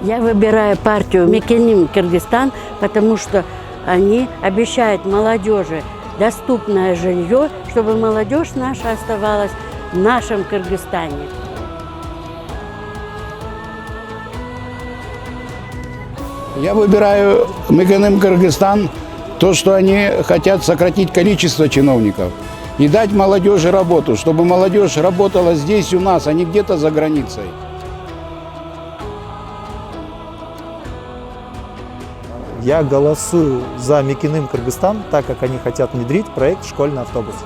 Я выбираю партию Мекеним Кыргызстан, потому что они обещают молодежи доступное жилье, чтобы молодежь наша оставалась в нашем Кыргызстане. Я выбираю Мекеним Кыргызстан, то, что они хотят сократить количество чиновников и дать молодежи работу, чтобы молодежь работала здесь у нас, а не где-то за границей. Я голосую за Мекеним Кыргызстан, так как они хотят внедрить проект «Школьный автобус».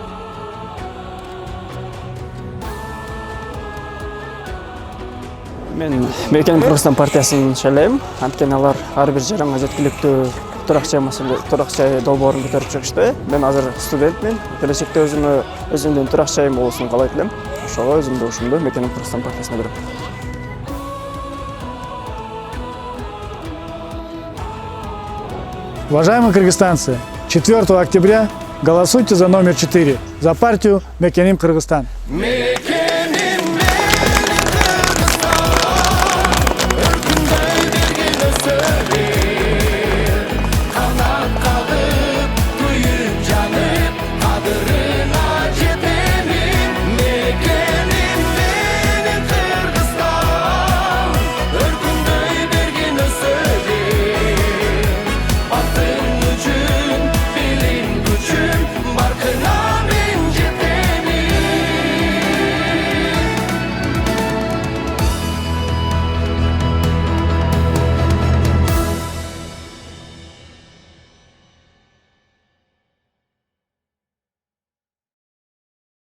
Мен Мекеним Кыргызстан партиясын шайлайм. Анткени алар ар бир жаранга жеткиликтүү турак жай долбоорун көтөрүп чыгышты. Мен азыр студентмин. Келечекте өзүмдүн турак жайым болушун каалайт элем. Ошого өзүмдүн ушумду Мекеним Кыргызстан партиясына берем. Уважаемые кыргызстанцы, 4 октября голосуйте за номер 4, за партию Мекеним Кыргызстан.